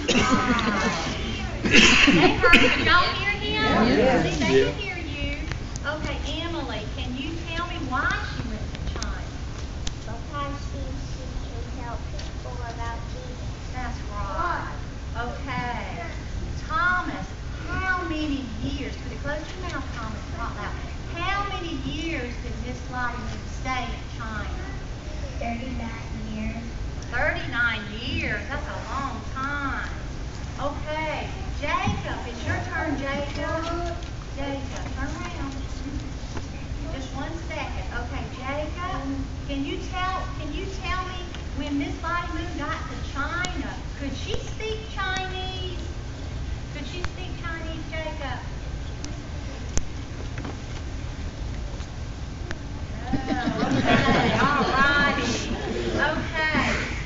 They heard. Can y'all hear him? Yeah. See, they can hear you. Okay, Emily, can you tell me why she went to China? Because she can tell people about Jesus. That's right. Okay. Thomas, how many years, put it close to your mouth, Thomas, not loud. How many years did Miss Lottie Moon stay in China? 39 years. 39 years, that's a long time. Okay, Jacob, it's your turn, Jacob. Jacob, turn around. Just 1 second. Okay, Jacob, can you tell me when Miss Lottie Moon got to China, could she speak Chinese? Could she speak Chinese, Jacob? Okay, all righty.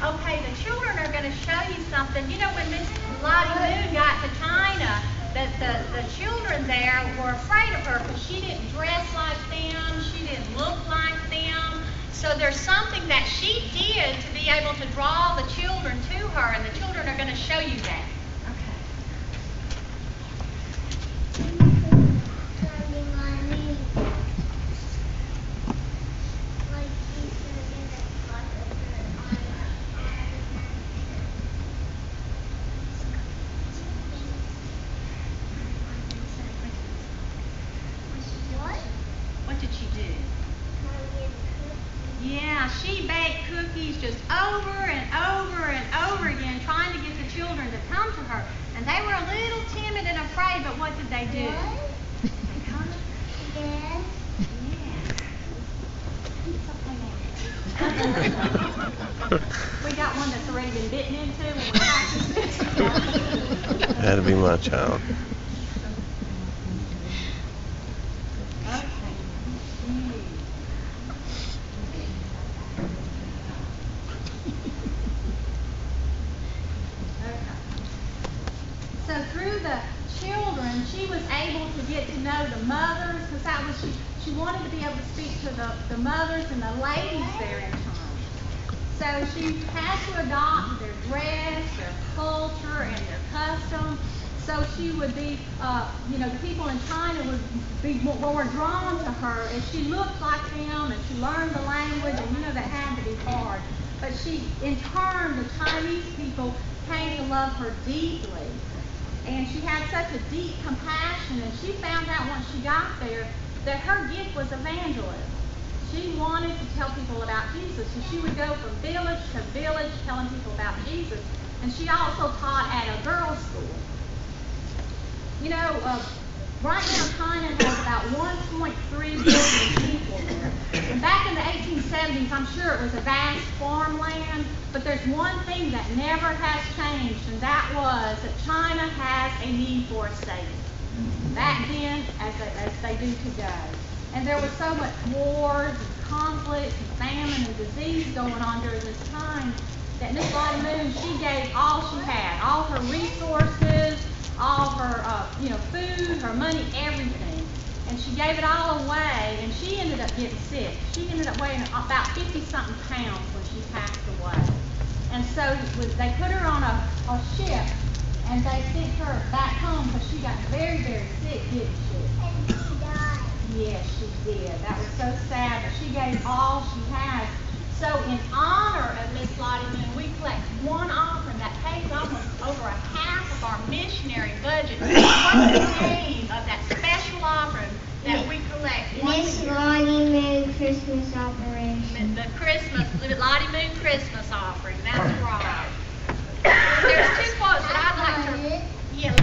Okay, the children are going to show you something. You know, when Miss Lottie Moon got to China, that the children there were afraid of her because she didn't dress like them, she didn't look like them. So there's something that she did to be able to draw the children to her, and the children are going to show you that. What did she do? Yeah, she baked cookies just over and over and over again, trying to get the children to come to her. And they were a little timid and afraid, but what did they do? They come? Yes. We got one that's already been bitten into when we practice it. That'd be my child. So through the children, she was able to get to know the mothers, because that was she wanted to be able to speak to the mothers and the ladies there in China. So she had to adopt their dress, their culture, and their customs. So she would be, the people in China would be more drawn to her as she looked like them and she learned the language, and that had to be hard. But in turn, the Chinese people came to love her deeply. And she had such a deep compassion, and she found out once she got there that her gift was evangelism. She wanted to tell people about Jesus, and she would go from village to village telling people about Jesus. And she also taught at a girls' school. Right now China has about 1.3 billion people there. And back in the 1870s, I'm sure it was a vast farmland, but there's one thing that never has changed, and that was that China has a need for a Savior. Back then, as they do today. And there was so much wars and conflict and famine and disease going on during this time that Miss Lottie Moon, she gave all she had, all her resources, all her food, her money, everything. And she gave it all away, and she ended up getting sick. She ended up weighing about 50-something pounds when she passed away. And so they put her on a ship, and they sent her back home because she got very, very sick, didn't she? And she died. Yes, she did. That was so sad, but she gave all she had. So in honor of Miss Lottie Moon, we collect one offering that pays almost over half of our missionary budget. What's the name of that special offering that we collect once a Miss year? Lottie Moon Christmas Operation. The Lottie Moon Christmas offering. That's right.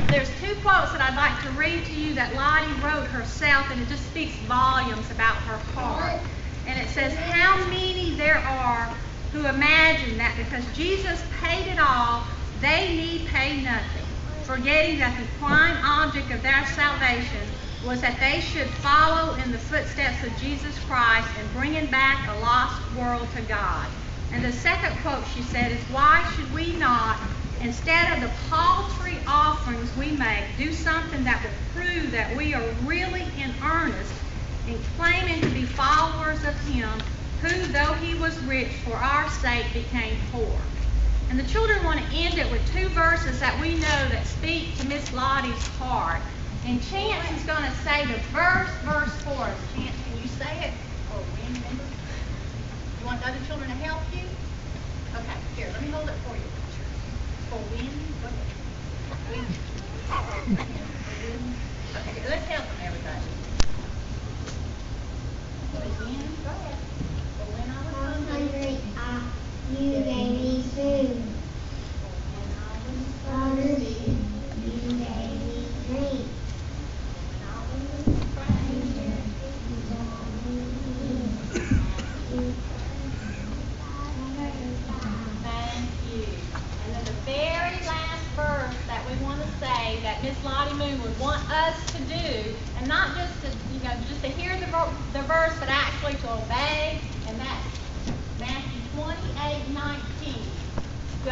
There's two quotes that I'd like to read to you that Lottie wrote herself, and it just speaks volumes about her heart. And it says, "How many there are who imagine that because Jesus paid it all, they need pay nothing, forgetting that the prime object of their salvation was that they should follow in the footsteps of Jesus Christ in bringing back a lost world to God." And the second quote she said is, "Why should we not, instead of the paltry offerings we make, do something that will prove that we are really in earnest in claiming to be followers of Him who, though He was rich, for our sake became poor?" And the children want to end it with 2 verses that we know that speak to Miss Lottie's heart. And Chance is going to say the verse for us. Chance, can you say it? Or Win, remember? You want the other children to help you? Okay, here, let me hold it for you. For Win, go ahead. Win. Okay, here, let's help them, everybody. Win, go ahead. For when I was hungry, you gave me food. Thirsty, you gave me drink. Thank you. And then the very last verse that we want to say that Miss Lottie Moon would want us to do, and not just to, just to hear the verse, but actually to obey, and that's Matthew 28:19. Go